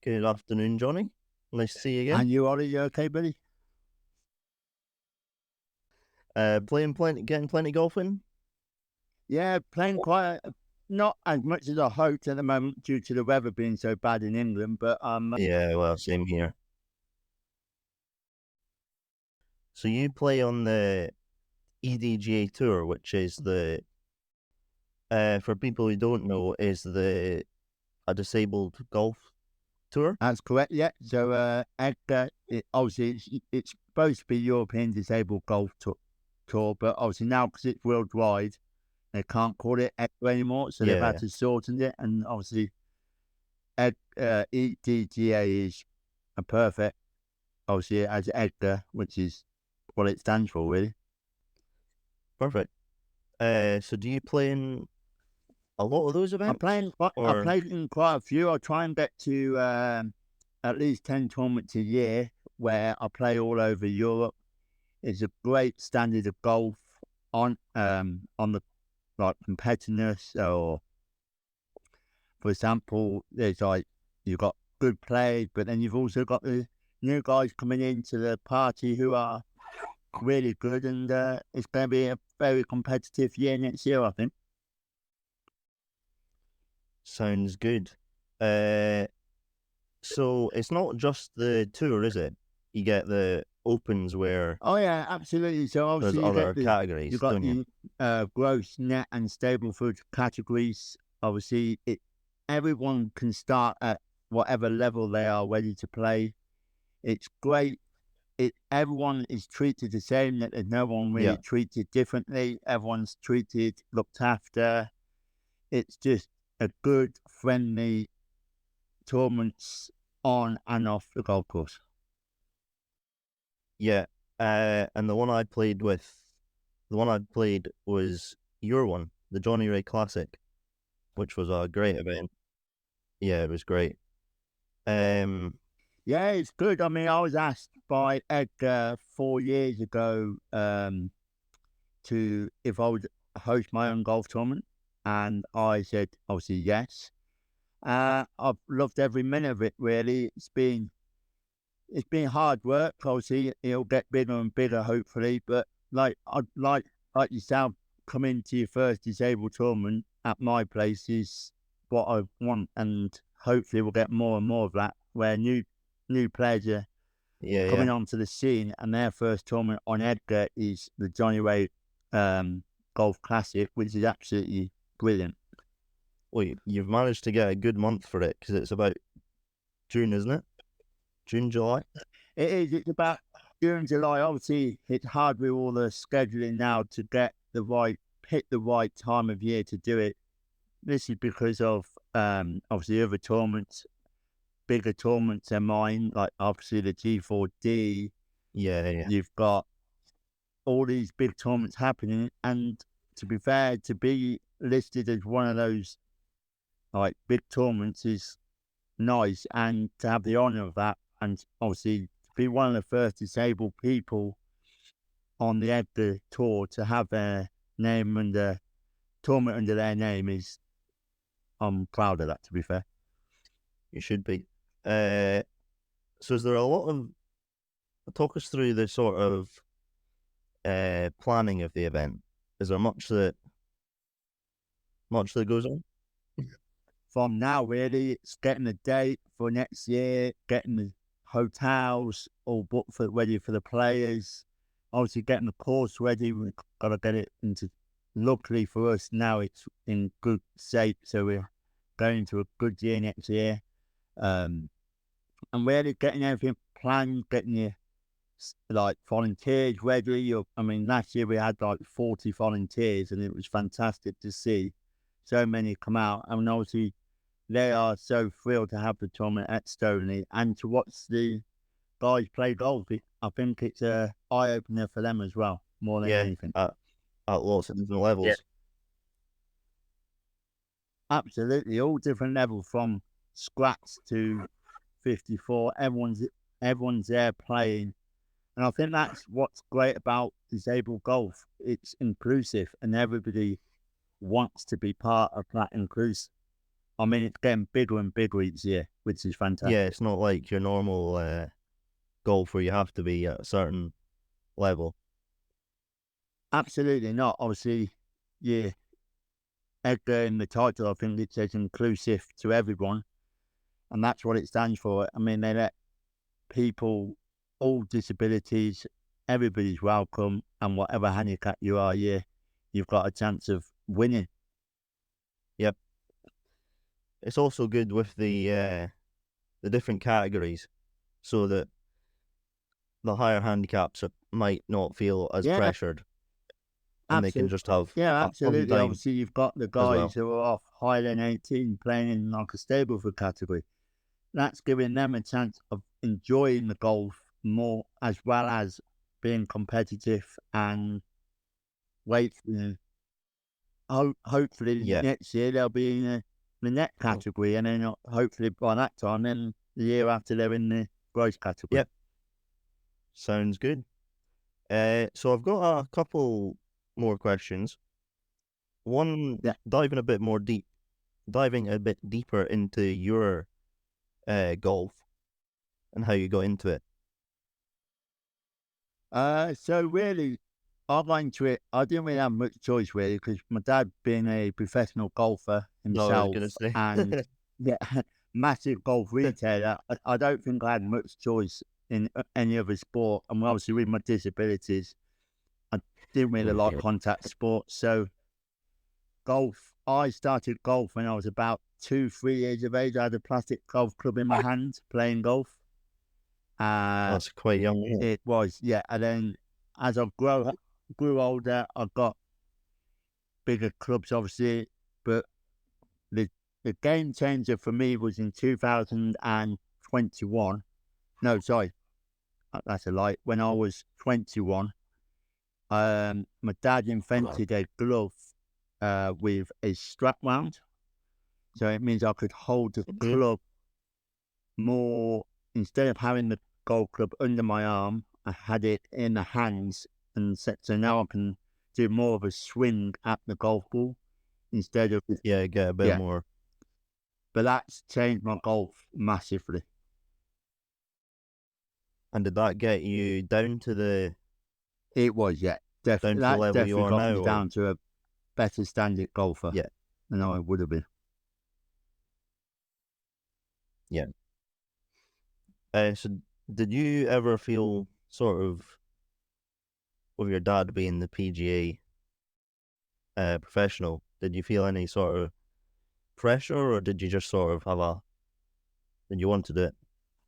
Good afternoon, Johnny. Nice to see you again. And you, Ollie, you okay, buddy? Getting plenty golfing? Yeah, playing not as much as I hoped at the moment due to the weather being so bad in England, but Yeah, well, same here. So you play on the EDGA tour, which is for people who don't know, is a disabled golf tour. That's correct. Yeah. So EDGA, it's supposed to be European Disabled Golf Tour, but obviously now because it's worldwide, they can't call it EDGA anymore, so they've had to shorten it, and obviously EDGA is a perfect, obviously as EDGA, which is what it stands for, really. Perfect. So do you play in a lot of those events? I played in quite a few. I try and get to at least 10 tournaments a year where I play all over Europe. It's a great standard of golf on the competitiveness, or for example, there's you've got good players, but then you've also got the new guys coming into the party who are really good, and it's going to be a very competitive year next year, I think. Sounds good. So it's not just the tour, is it? You get the opens where... Oh yeah, absolutely. So obviously there's other categories, you've got don't you? Gross, net and Stableford categories. Obviously, everyone can start at whatever level they are ready to play. It's great. Everyone is treated the same. That there's no one really treated differently. Everyone's looked after. It's just a good, friendly tournaments on and off the golf course. Yeah, and the one I played was your one, the Johnny Reay Classic, which was a great event. Yeah, it was great. Yeah, it's good. I mean, I was asked by EDGA 4 years ago if I would host my own golf tournament, and I said obviously yes. I've loved every minute of it. Really, it's been hard work. Obviously, it'll get bigger and bigger, hopefully. But like yourself, coming to your first disabled tournament at my place is what I want, and hopefully we'll get more and more of that, where new players are coming onto the scene, and their first tournament on EDGA is the Johnny Reay Golf Classic, which is absolutely brilliant. Well, you've managed to get a good month for it, because it's about June, isn't it? June, July? It is. It's about June, July. Obviously, it's hard with all the scheduling now to pick the right time of year to do it. This is because of obviously other tournaments, bigger tournaments than mine, like obviously the G4D. Yeah. You've got all these big tournaments happening, and to be fair, to be listed as one of those like big tournaments is nice, and to have the honour of that, and obviously to be one of the first disabled people on the EDGA tour to have their name and the tournament under their name I'm proud of that, to be fair. You should be. So is there a lot of... talk us through the sort of planning of the event. Is there much that goes on? From now, really, it's getting the date for next year, getting the hotels all booked ready for the players, obviously getting the course ready. We've got to get it into... Luckily for us, now it's in good shape, so we're going into a good year next year. And really getting everything planned, getting your volunteers ready. I mean, last year we had 40 volunteers, and it was fantastic to see so many come out. And obviously, they are so thrilled to have the tournament at Stoney and to watch the guys play golf. I think it's an eye-opener for them as well, more than anything. At lots of different levels. Yeah. Absolutely, all different levels, from scratch to 54. Everyone's there playing. And I think that's what's great about disabled golf. It's inclusive, and everybody wants to be part of that I mean, it's getting bigger and bigger each year, which is fantastic. Yeah, it's not like your normal golf where you have to be at a certain level. Absolutely not. Obviously, yeah, EDGA in the title, I think it says inclusive to everyone, and that's what it stands for. I mean, they let people, all disabilities, everybody's welcome, and whatever handicap you are, yeah, you've got a chance of winning. Yep. It's also good with the different categories, so that the higher handicaps might not feel as Yeah, pressured, and they can just have yeah, a fun absolutely. time Obviously, you've got the as guys well. who are off higher than 18 playing in like a stable for category. That's giving them a chance of enjoying the golf more, as well as being competitive and wait. Hopefully Yeah. next year they'll be in the net category, and then hopefully by that time, then the year after they're in the gross category. Yep. Sounds good. So I've got a couple more questions. One, Yeah. diving a bit deeper into your golf and how you got into it. So really, I got into it. I didn't really have much choice really, because my dad being a professional golfer No, I was himself gonna say. and yeah, massive golf retailer. I don't think I had much choice in any other sport. And obviously with my disabilities, I didn't really like contact sports. So golf, I started golf when I was about 2-3 years of age. I had a plastic golf club in my hand playing golf. That's quite young, isn't it? It was, yeah. And then as I grew older, I got bigger clubs, obviously. But the game changer for me was in 2021. No, sorry, that's a lie. When I was 21, my dad invented a glove with a strap wound. So it means I could hold the club more, instead of having the golf club under my arm, I had it in the hands, and so now I can do more of a swing at the golf ball instead of Yeah, get a bit more. But that's changed my golf massively. And did that get you down to the It was, yeah, definitely. That's level you definitely are got now? me down to a better standard golfer Yeah, than I would have been. yeah. So did you ever feel sort of, with your dad being the PGA professional, did you feel any sort of pressure, or did you just sort of did you want to do it?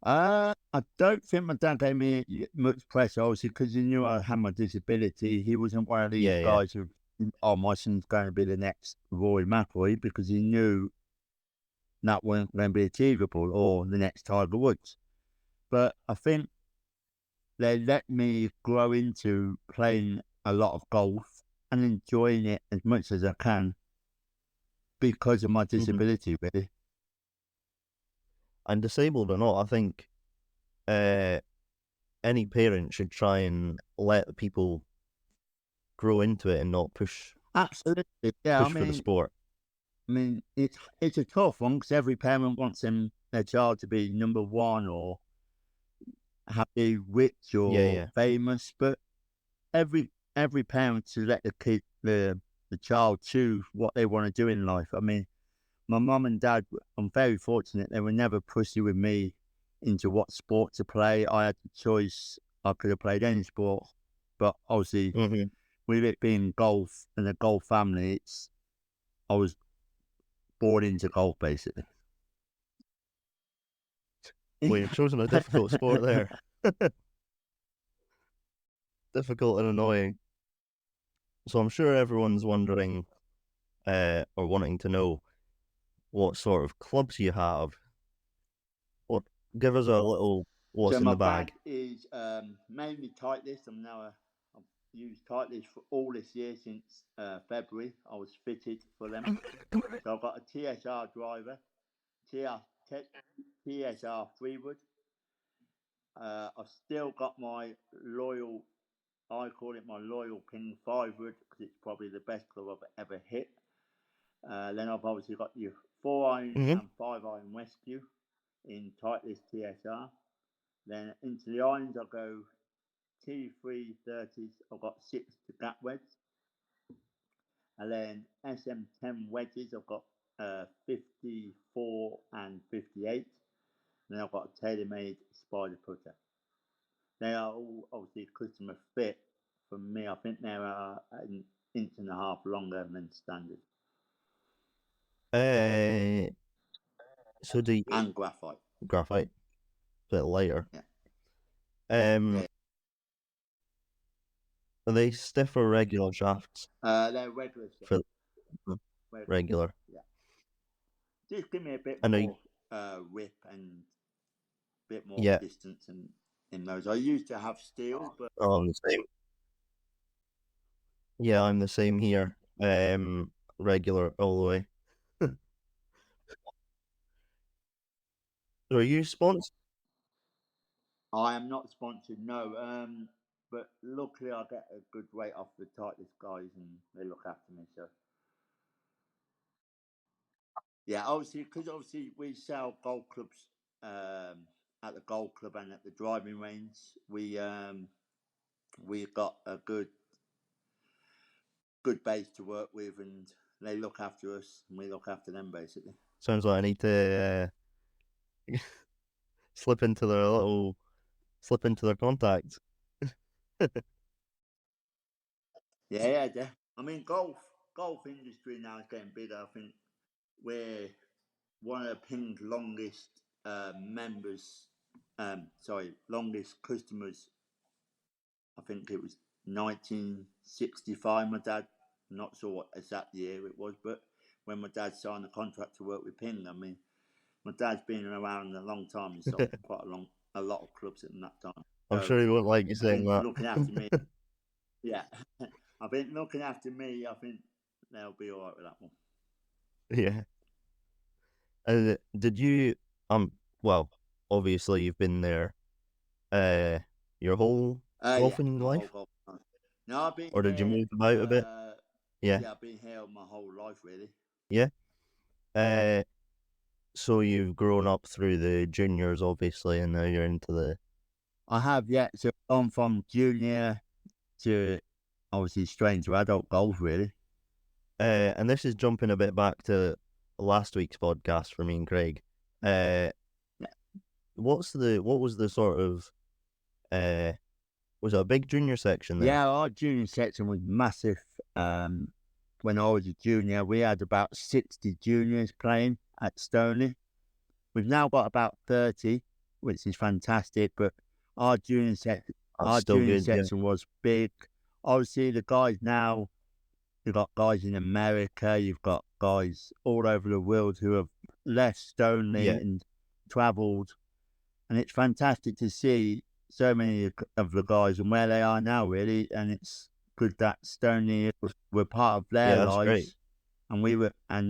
I don't think my dad gave me much pressure, obviously, because he knew I had my disability. He wasn't one of these Yeah, guys who, oh, my son's going to be the next Roy McIlroy, because he knew that wasn't going to be achievable, or the next Tiger Woods. But I think they let me grow into playing a lot of golf and enjoying it as much as I can because of my disability, really. And disabled or not, I think any parent should try and let the people grow into it and not push Absolutely, yeah. for the sport. I mean, it's a tough one, because every parent wants their child to be number one, or happy, rich, or Yeah. famous. But every parent should let the child choose what they want to do in life. I mean, my mum and dad, I'm very fortunate. They were never pushy with me into what sport to play. I had the choice. I could have played any sport, but obviously, with it being golf and a golf family, I was born into golf, basically. Well, you've chosen a difficult sport there. Difficult and annoying. So I'm sure everyone's wondering, or wanting to know, what sort of clubs you have. What? Give us a little what's So in my the bag. is mainly Titleist. I've used Titleist for all this year since February. I was fitted for them. So I've got a TSR driver, TSR 3-wood. I've still got my loyal, I call it my loyal pin 5-wood, because it's probably the best club I've ever hit. Then I've obviously got your 4-iron Mhm. and 5-iron rescue in Titleist TSR. Then into the irons, I'll go T330s. I've got 6 to gap wedge. And then SM10 wedges, I've got 54 and 58. And then I've got a tailor-made spider putter. They are all obviously customer fit. For me, I think they're an inch and a half longer than standard. So do you And graphite. graphite? A bit lighter. Yeah. Yeah. Are they stiff or regular shafts? They're regular. For regular. Yeah. Just give me a bit I know. more whip and a bit more Yeah. distance in those. I used to have steel, but Oh, I'm the same. Yeah, I'm the same here. Regular all the way. Are you sponsored? I am not sponsored. No. But luckily I get a good rate off the tightest guys, and they look after me. So yeah, obviously because we sell golf clubs at the golf club and at the driving range. We've got a good base to work with, and they look after us, and we look after them basically. Sounds like I need to slip into their contacts. Yeah. I mean, golf industry now is getting bigger. I think we're one of the Ping's longest longest customers. I think it was 1965. My dad, not sure what exact year it was, but when my dad signed the contract to work with Ping, I mean, my dad's been around a long time. He sold a lot of clubs in that time. I'm sure he won't like you saying that. Looking after me, yeah. I think looking after me, I think they'll be all right with that one. Yeah. Did you well, obviously you've been there your whole golfing life? No, I've been Or did you move about a bit? Yeah. I've been here my whole life really. Yeah. So you've grown up through the juniors obviously, and now you're into the I have, yeah. So I'm from junior to obviously straight into adult golf really. And this is jumping a bit back to last week's podcast for me and Craig. What was the sort of was it a big junior section there? Yeah, our junior section was massive. When I was a junior, we had about 60 juniors playing at Stoney. We've now got about 30, which is fantastic. But our junior section was big. Obviously, the guys now, you've got guys in America, you've got guys all over the world who have left Stoney and travelled. And it's fantastic to see so many of the guys and where they are now, really. And it's good that Stoney were part of their lives. Great. And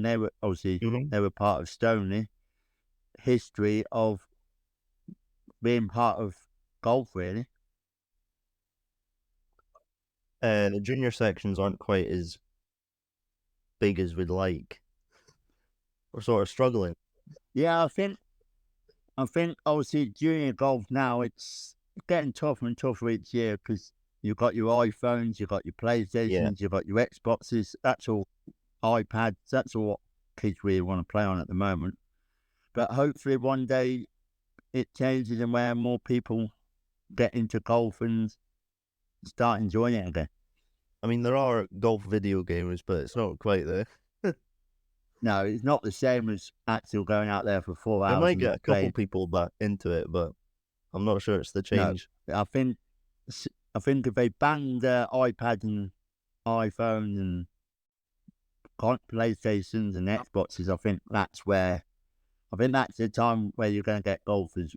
they were obviously, they were part of Stoney history of being part of golf, really. The junior sections aren't quite as big as we'd like. We're sort of struggling. Yeah, I think obviously junior golf now, it's getting tougher and tougher each year because you've got your iPhones, you've got your PlayStations, you've got your Xboxes, that's all iPads, that's all what kids really want to play on at the moment. But hopefully one day it changes and where more people get into golf and start enjoying it again. I mean, there are golf video games, but it's not quite there. No, it's not the same as actually going out there for 4 hours. It might get a couple people back into it, but I'm not sure it's the change. No, I think if they banned iPad and iPhone and PlayStations and Xboxes, I think that's the time where you're going to get golfers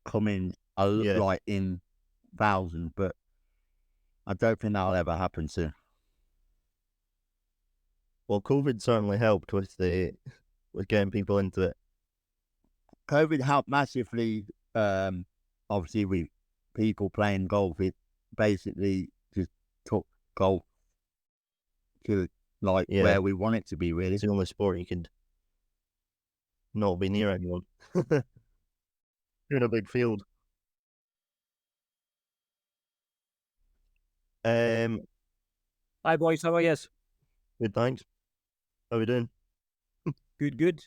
coming like in thousands, but I don't think that'll ever happen soon. Well, COVID certainly helped with getting people into it. COVID helped massively. Obviously, with people playing golf, it basically just took golf to where we want it to be. Really, it's the only sport you could not be near anyone. You're in a big field. Hi boys, how are you? Good, thanks. How we doing? Good, good.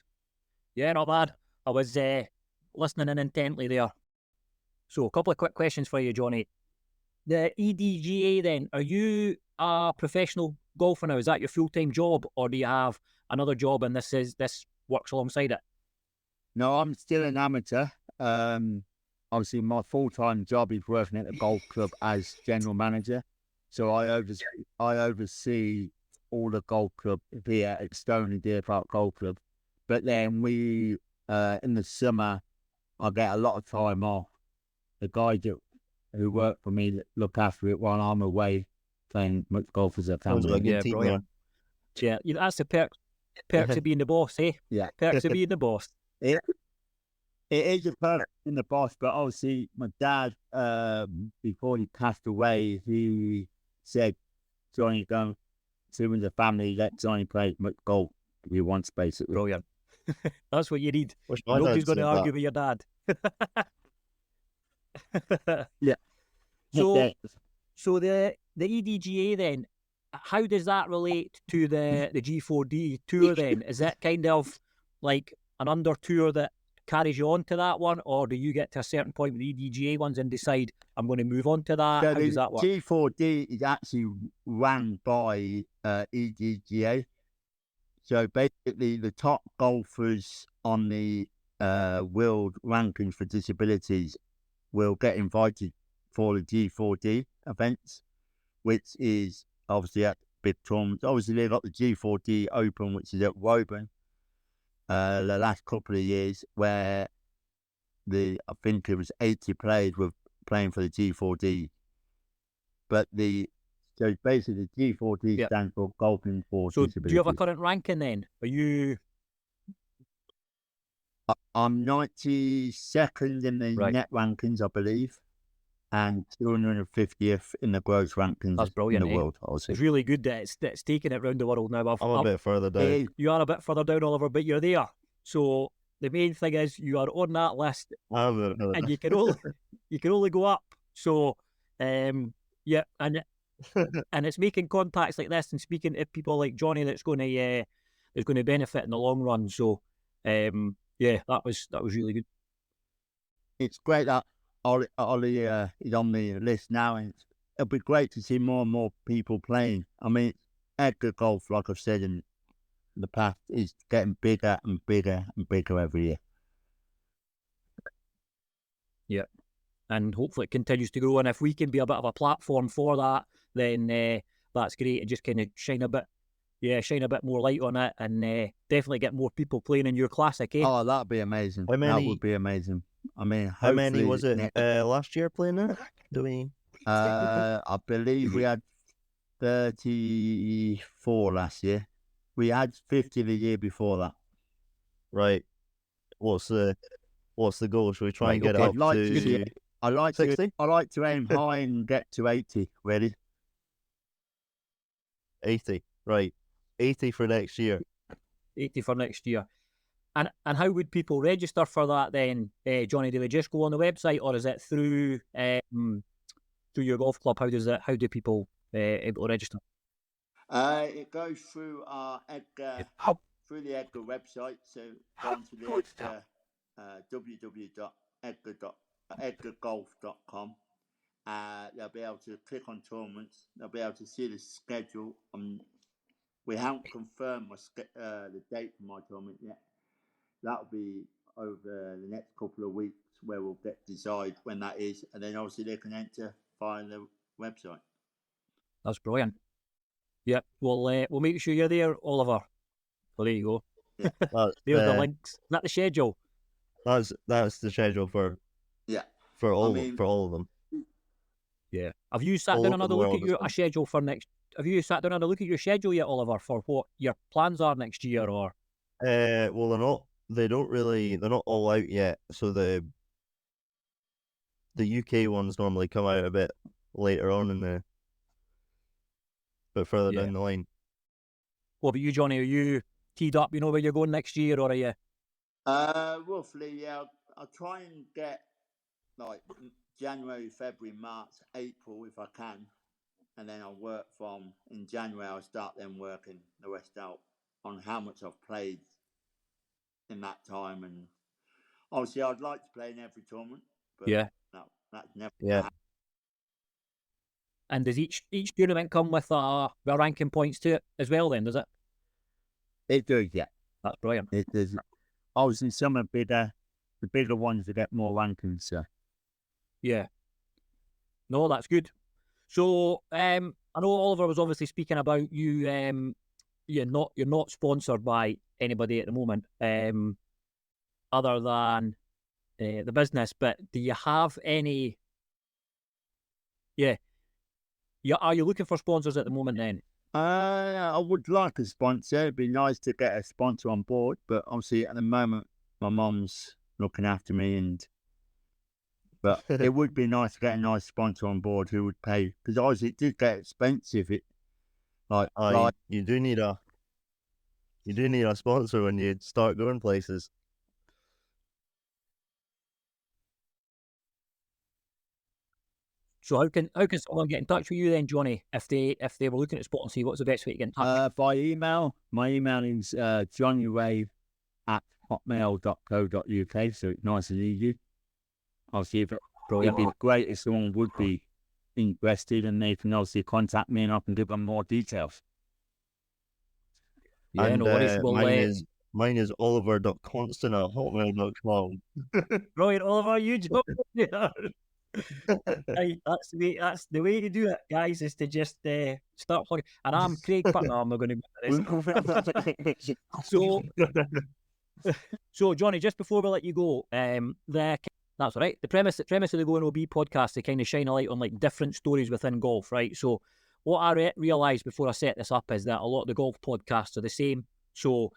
Yeah, not bad. I was listening in intently there. So, a couple of quick questions for you, Johnny. The EDGA then, are you a professional golfer now? Is that your full-time job, or do you have another job and this works alongside it? No, I'm still an amateur. Obviously, my full-time job is working at the golf club as general manager. So I oversee all the golf club here at Stoney Deer Park Golf Club. But then we, in the summer, I get a lot of time off. The guys who work for me look after it while I'm away playing much golf as a Sounds family. like a good Yeah, team brilliant. Yeah, that's the perks of being the boss, eh? Yeah. Perks of being the boss. It is a perk in the boss, but obviously my dad, before he passed away, he said, Johnny, go to the family, let Johnny play as much golf as he wants, basically. Brilliant. That's what you need. Wish my Nobody's dad going to said argue that. with your dad. Yeah. So the EDGA then, how does that relate to the G4D tour then? Is that kind of like an under tour that carries you on to that one, or do you get to a certain point with the EDGA ones and decide I'm going to move on to that? So How does that work? G4D is actually run by EDGA. So basically, the top golfers on the world rankings for disabilities will get invited for the G4D events, which is obviously at big tournaments. Obviously, they've got the G4D Open, which is at Woburn, the last couple of years, where I think it was 80 players were playing for the G4D. But so basically the G4D stands for Golfing for Disabilities. Do you have a current ranking then? Are you? I'm 92nd in the net rankings, I believe, and 250th in the gross rankings. That's brilliant, in the world. It's really good that it's taking it around the world now. I'm a bit further down. You are a bit further down, Oliver, but you're there. So the main thing is you are on that list, and you can only go up. So, yeah, and it's making contacts like this and speaking to people like Johnny that's going to benefit in the long run. So, yeah, that was really good. It's great that Ollie is on the list now, and it'll be great to see more and more people playing. I mean, EDGA golf, like I've said in the past, is getting bigger and bigger and bigger every year. Yeah, and hopefully it continues to grow. And if we can be a bit of a platform for that, then that's great. And just kind of shine a bit more light on it, and definitely get more people playing in your classic. Eh? Oh, that'd be amazing. That would be amazing. I mean, how many was it last year playing there? I believe we had 34 last year. We had 50 the year before that. Right. What's the goal? Should we try and get it up to? I like 60? I like to aim high and get to 80. Ready? 80. Right. 80 for next year. 80 for next year. And how would people register for that then, Johnny? Do they just go on the website, or is it through your golf club? How do people able to register? It goes through our EDGA, through the EDGA website. So go onto the EDGA, www.edgagolf.com. They'll be able to click on tournaments. They'll be able to see the schedule. We haven't confirmed the date for my tournament yet. That'll be over the next couple of weeks where we'll decide when that is, and then obviously they can enter via the website. That's brilliant. Yep, we'll make sure you're there, Oliver. Well, there you go. Yeah, there's the links. Is that the schedule? That's the schedule for all of them. Yeah. Have you sat down and had a look at your schedule for next? Have you sat down and had a look at your schedule yet, Oliver, for what your plans are next year? Or well, they're not. They're not all out yet. So the UK ones normally come out a bit later on but further down the line. What about you, Johnny? Are you teed up? You know where you're going next year, or are you? Roughly, yeah. I'll try and get like January, February, March, April if I can, and then I'll work from in January. I'll start then working the rest out on how much I've played in that time, and obviously I'd like to play in every tournament, but that's never happened. And does each tournament come with a ranking points to it as well? Then does it? It does, yeah. That's brilliant. It does. Obviously, some are bigger. The bigger ones that get more rankings. So. Yeah. No, that's good. So I know Oliver was obviously speaking about you. You're not sponsored by anybody at the moment, other than the business. But do you have any? Yeah. Are you looking for sponsors at the moment then? I would like a sponsor. It'd be nice to get a sponsor on board, but obviously at the moment my mum's looking after me, but it would be nice to get a nice sponsor on board who would pay, because obviously it did get expensive. You do need a sponsor when you start going places. So how can someone get in touch with you then, Johnny, if they were looking at sponsoring? What's the best way to get in touch? By email. My email is JohnnyReay@hotmail.co.uk, so it's nice and easy. Obviously, it'd be great if someone would be interested, and they can obviously contact me and I can give them more details. Yeah, and, no worries. Mine is oliver.constant@hotmail.com. Brilliant, Oliver, you job. Hey, that's the way to do it, guys, is to just start plugging. And I'm Craig. No, I'm not going to do this. So Johnny, just before we let you go, that's all right. The premise of the Go and OB podcast, they kind of shine a light on like different stories within golf, right? So what I realised before I set this up is that a lot of the golf podcasts are the same. So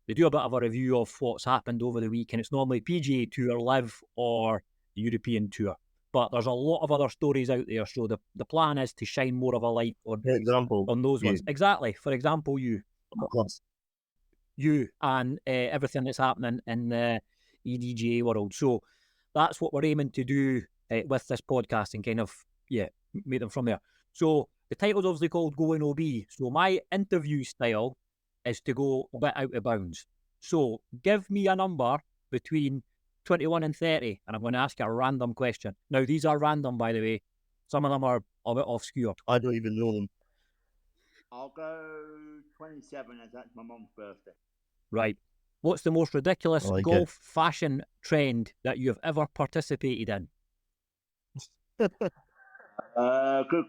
they do a bit of a review of what's happened over the week, and it's normally PGA Tour, Live, or the European Tour. But there's a lot of other stories out there, so the plan is to shine more of a light on those ones. Exactly. For example, you and everything that's happening in the EDGA world. So that's what we're aiming to do with this podcast, and kind of make them from there. So the title's obviously called Going OB. So my interview style is to go a bit out of bounds. So give me a number between 21 and 30, and I'm going to ask you a random question. Now, these are random, by the way. Some of them are a bit obscure. I don't even know them. I'll go 27, as that's my mum's birthday. Right. What's the most ridiculous golf fashion trend that you've ever participated in? Good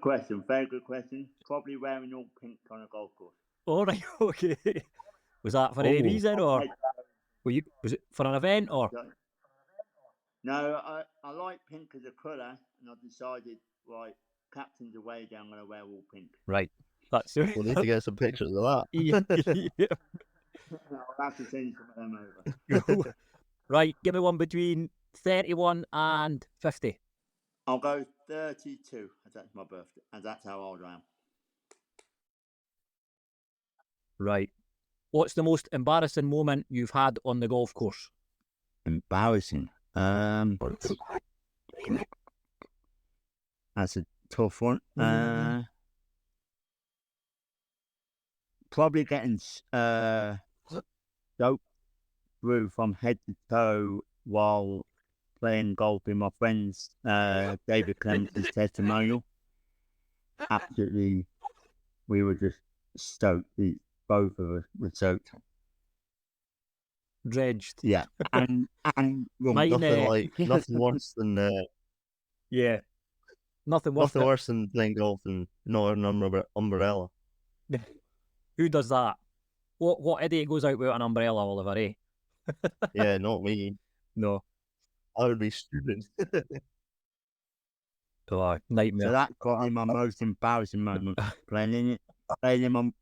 question. Very good question. Probably wearing all pink on a golf course. All right. Okay. Was that for any reason, or was it for an event, or? No, I like pink as a colour, and I decided, right, captain's away day, I'm going to wear all pink. Right. That's it. We'll need to get some pictures of that. Yeah. I'll have to send some of them over. Right, give me one between 31 and 50. I'll go 32, as that's my birthday, and that's how old I am. Right. What's the most embarrassing moment you've had on the golf course? Embarrassing? That's a tough one. Probably getting soaked through from head to toe while playing golf in my friend's David Clements' testimonial. Absolutely, we were just stoked. Both of us were soaked. Dredged. Yeah, and nothing worse than nothing worse than playing golf and not an umbrella. Who does that? What idiot goes out without an umbrella, Oliver? Eh? Yeah, not me. No, I would be stupid. Oh, nightmare. So that's probably my most embarrassing moment. playing in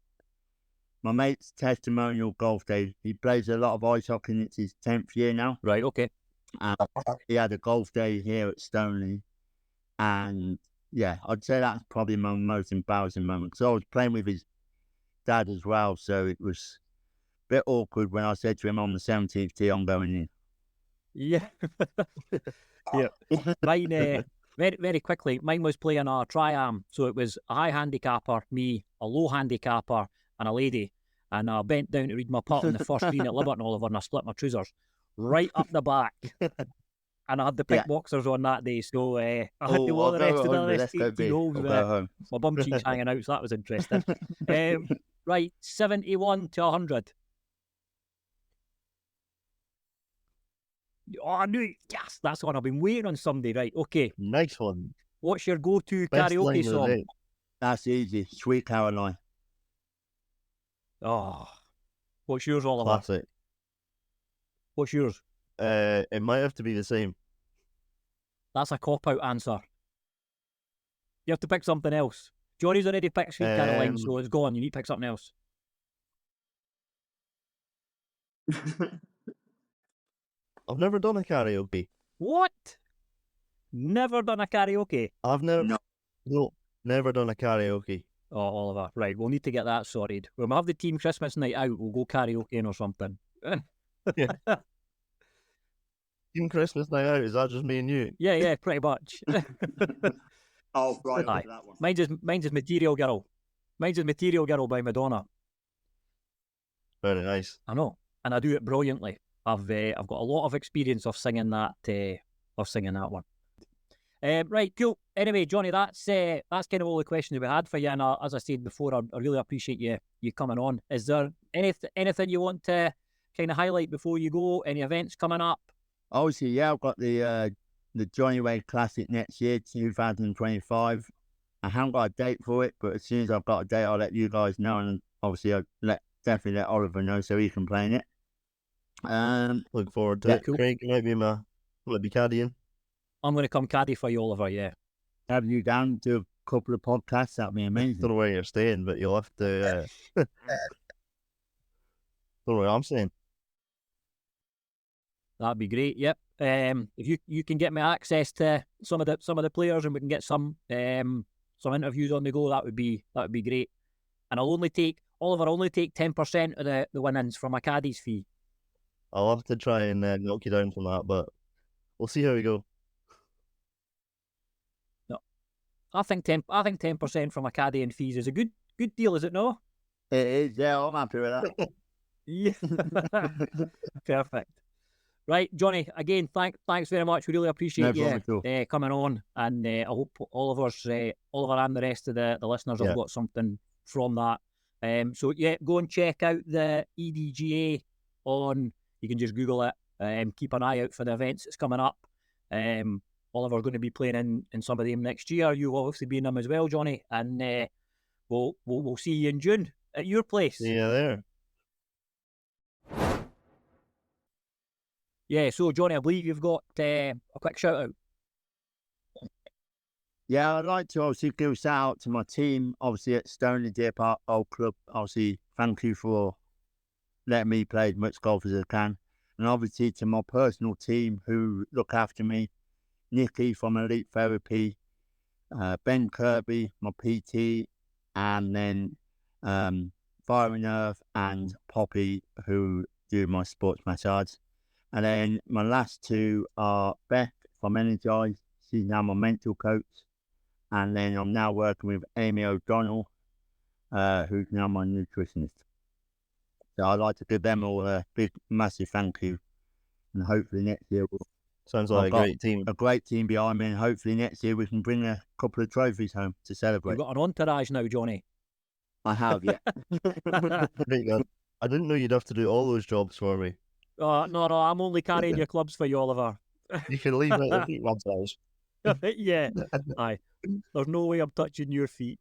my mate's testimonial golf day. He plays a lot of ice hockey, and it's his 10th year now. Right, okay. He had a golf day here at Stoneleigh, and yeah, I'd say that's probably my most embarrassing moment, because I was playing with his dad as well, so it was bit awkward when I said to him on the 17th tee, I'm going in. Yeah. Yeah. Mine, very, very quickly, mine was playing a tri-am. So it was a high handicapper, me, a low handicapper, and a lady. And I bent down to read my putt on the first green at Liberton, Oliver, and I split my trousers right up the back. And I had the pink boxers on that day, so I had to walk the rest of the last 18 holes with my bum cheeks hanging out, so that was interesting. Right, 71 to 100. Oh, I knew it. Yes, that's one. I've been waiting on somebody. Right, okay. Nice one. What's your go-to Best karaoke line of the song? day. That's easy. Sweet Caroline. Oh, what's yours, Oliver? Classic. What's yours? It might have to be the same. That's a cop-out answer. You have to pick something else. Johnny's already picked Sweet Caroline, so it's gone. You need to pick something else. I've never done a karaoke. What? Never done a karaoke? I've never... No, never done a karaoke. Oh, Oliver. Right, we'll need to get that sorted. When we have the team Christmas night out, we'll go karaokeing or something. Yeah. Team Christmas night out, is that just me and you? Yeah, pretty much. Oh, right. Aye. That one. Mine's is Material Girl. Mine's is Material Girl by Madonna. Very nice. I know, and I do it brilliantly. I've got a lot of experience of singing that one. Right, cool. Anyway, Johnny, that's kind of all the questions we had for you. And as I said before, I really appreciate you coming on. Is there anything you want to kind of highlight before you go? Any events coming up? Obviously, yeah, I've got the Johnny Reay Classic next year, 2025. I haven't got a date for it, but as soon as I've got a date, I'll let you guys know, and obviously I'll definitely let Oliver know so he can play in it. Look forward to it. Cool. Craig, you might be caddying. I'm going to come caddy for you, Oliver. Yeah. Have you down, do a couple of podcasts? That'd be I amazing. don't know where you're staying, but you'll have to. Don't know what I'm saying. That'd be great. Yep. If you can get me access to some of the players, and we can get some interviews on the go, that would be great. And I'll only take 10% of the winnings from a caddy's fee. I'll have to try and knock you down from that, but we'll see how we go. No, I think 10% from a caddy and fees is a good deal, is it no? It is, yeah, I'm happy with that. Yeah. Perfect. Right, Johnny, again, thanks very much. We really appreciate you coming on, and I hope Oliver and the rest of the listeners have got something from that. So yeah, go and check out the EDGA on, you can just Google it, keep an eye out for the events that's coming up. Oliver's going to be playing in some of them next year. You'll obviously be in them as well, Johnny, and we'll see you in June at your place. See you there. Yeah, so Johnny, I believe you've got a quick shout out. Yeah, I'd like to obviously give a shout out to my team, obviously at Stoney Deer Park Golf Club. Obviously, thank you for letting me play as much golf as I can. And obviously to my personal team who look after me, Nicky from Elite Therapy, Ben Kirby, my PT, and then Fire and Earth and Poppy, who do my sports massage. And then my last two are Beth from Energize. She's now my mental coach. And then I'm now working with Amy O'Donnell, who's now my nutritionist. So I'd like to give them all a big, massive thank you. And hopefully next year sounds like a great team. A great team behind me. And hopefully next year we can bring a couple of trophies home to celebrate. You've got an entourage now, Johnny. I have, yeah. I didn't know you'd have to do all those jobs for me. No, I'm only carrying your clubs for you, Oliver. You can leave it at the feet massage. Yeah, aye. There's no way I'm touching your feet.